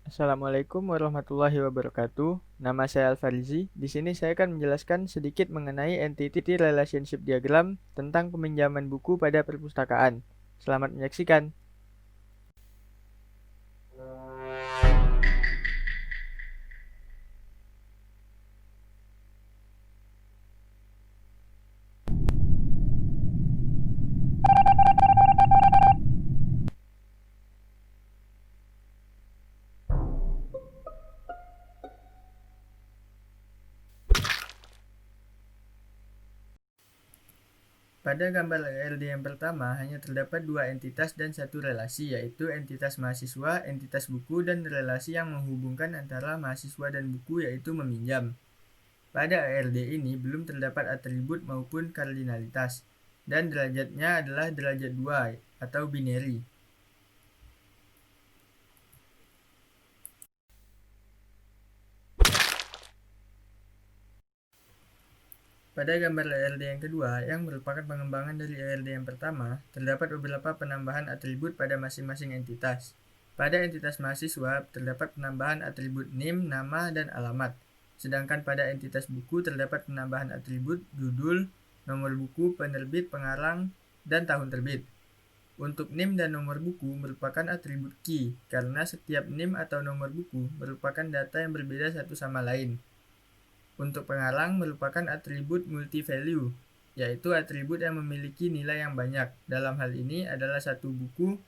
Assalamualaikum warahmatullahi wabarakatuh. Nama saya Alfarizi. Di sini saya akan menjelaskan sedikit mengenai Entity Relationship Diagram tentang peminjaman buku pada perpustakaan. Selamat menyaksikan. Pada gambar LD yang pertama, hanya terdapat dua entitas dan satu relasi, yaitu entitas mahasiswa, entitas buku, dan relasi yang menghubungkan antara mahasiswa dan buku, yaitu meminjam. Pada ARD ini belum terdapat atribut maupun kardinalitas, dan derajatnya adalah derajat 2 atau binary. Pada gambar ARD yang kedua, yang merupakan pengembangan dari ARD yang pertama, terdapat beberapa penambahan atribut pada masing-masing entitas. Pada entitas mahasiswa, terdapat penambahan atribut NIM, nama, dan alamat. Sedangkan pada entitas buku, terdapat penambahan atribut judul, nomor buku, penerbit, pengarang, dan tahun terbit. Untuk NIM dan nomor buku merupakan atribut key, karena setiap NIM atau nomor buku merupakan data yang berbeda satu sama lain. Untuk pengarang merupakan atribut multi-value, yaitu atribut yang memiliki nilai yang banyak. Dalam hal ini adalah satu buku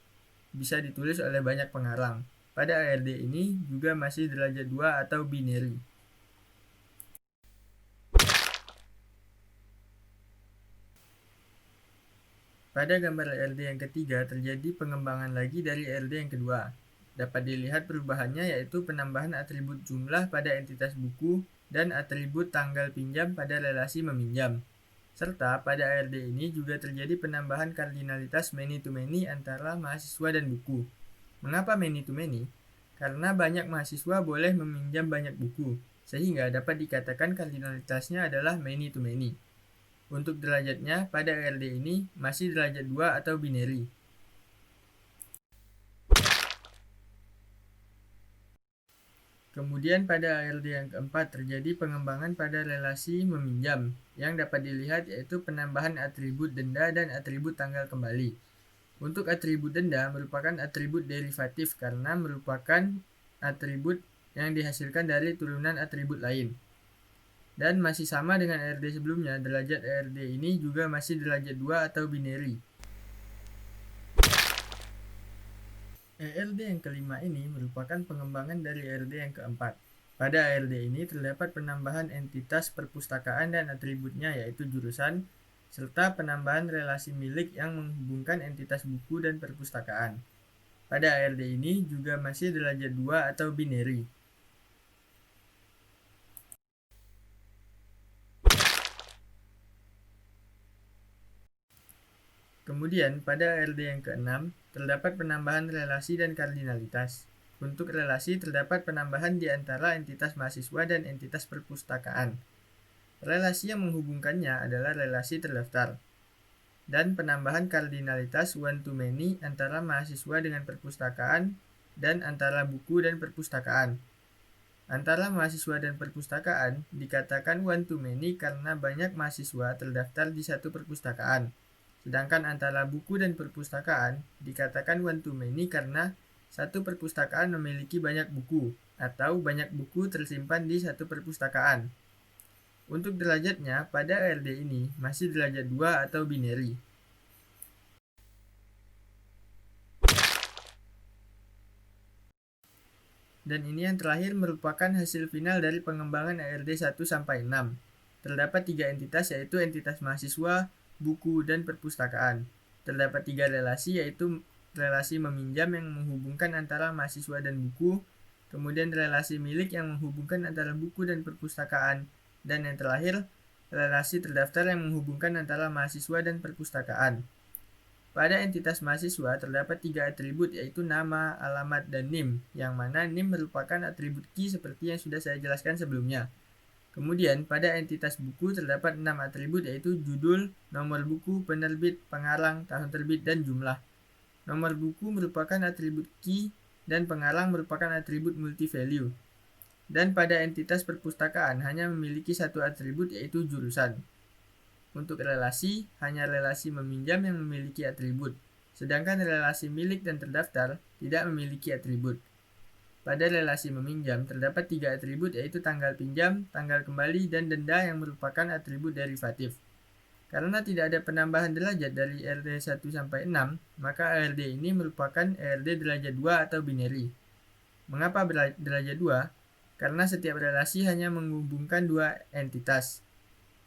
bisa ditulis oleh banyak pengarang. Pada ARD ini juga masih derajat 2 atau binary. Pada gambar ARD yang ketiga terjadi pengembangan lagi dari ARD yang kedua. Dapat dilihat perubahannya yaitu penambahan atribut jumlah pada entitas buku dan atribut tanggal pinjam pada relasi meminjam. Serta pada ARD ini juga terjadi penambahan kardinalitas many-to-many antara mahasiswa dan buku. Mengapa many-to-many? Karena banyak mahasiswa boleh meminjam banyak buku, sehingga dapat dikatakan kardinalitasnya adalah many-to-many. Untuk derajatnya, pada ARD ini masih derajat 2 atau binary. Kemudian pada ARD yang keempat terjadi pengembangan pada relasi meminjam, yang dapat dilihat yaitu penambahan atribut denda dan atribut tanggal kembali. Untuk atribut denda merupakan atribut derivatif karena merupakan atribut yang dihasilkan dari turunan atribut lain. Dan masih sama dengan ARD sebelumnya, derajat ARD ini juga masih derajat 2 atau binary. ARD yang kelima ini merupakan pengembangan dari ARD yang keempat. Pada ARD ini terdapat penambahan entitas perpustakaan dan atributnya yaitu jurusan, serta penambahan relasi milik yang menghubungkan entitas buku dan perpustakaan. Pada ARD ini juga masih derajat 2 atau binary. Kemudian, pada ARD yang keenam, terdapat penambahan relasi dan kardinalitas. Untuk relasi, terdapat penambahan di antara entitas mahasiswa dan entitas perpustakaan. Relasi yang menghubungkannya adalah relasi terdaftar. Dan penambahan kardinalitas one-to-many antara mahasiswa dengan perpustakaan dan antara buku dan perpustakaan. Antara mahasiswa dan perpustakaan dikatakan one-to-many karena banyak mahasiswa terdaftar di satu perpustakaan. Sedangkan antara buku dan perpustakaan dikatakan one-to-many karena satu perpustakaan memiliki banyak buku atau banyak buku tersimpan di satu perpustakaan. Untuk derajatnya, pada ARD ini masih derajat 2 atau binary. Dan ini yang terakhir merupakan hasil final dari pengembangan ARD 1 sampai 6. Terdapat 3 entitas yaitu entitas mahasiswa, buku, dan perpustakaan. Terdapat 3 relasi yaitu relasi meminjam yang menghubungkan antara mahasiswa dan buku, kemudian relasi milik yang menghubungkan antara buku dan perpustakaan, dan yang terakhir relasi terdaftar yang menghubungkan antara mahasiswa dan perpustakaan. Pada entitas mahasiswa terdapat 3 atribut yaitu nama, alamat, dan NIM, yang mana NIM merupakan atribut key seperti yang sudah saya jelaskan sebelumnya. Kemudian pada entitas buku terdapat 6 atribut yaitu judul, nomor buku, penerbit, pengarang, tahun terbit, dan jumlah. Nomor buku merupakan atribut key dan pengarang merupakan atribut multi-value. Dan pada entitas perpustakaan hanya memiliki satu atribut, yaitu jurusan. Untuk relasi, hanya relasi meminjam yang memiliki atribut, sedangkan relasi milik dan terdaftar tidak memiliki atribut. Pada relasi meminjam, terdapat 3 atribut, yaitu tanggal pinjam, tanggal kembali, dan denda yang merupakan atribut derivatif. Karena tidak ada penambahan derajat dari ERD 1 sampai 6, maka ERD ini merupakan ERD derajat 2 atau binary. Mengapa derajat 2? Karena setiap relasi hanya menghubungkan 2 entitas.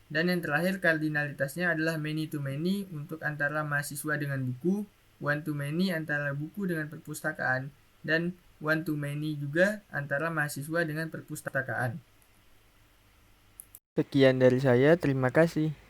Dan yang terakhir, kardinalitasnya adalah many to many untuk antara mahasiswa dengan buku, one to many antara buku dengan perpustakaan, dan one to many juga antara mahasiswa dengan perpustakaan. Sekian dari saya, terima kasih.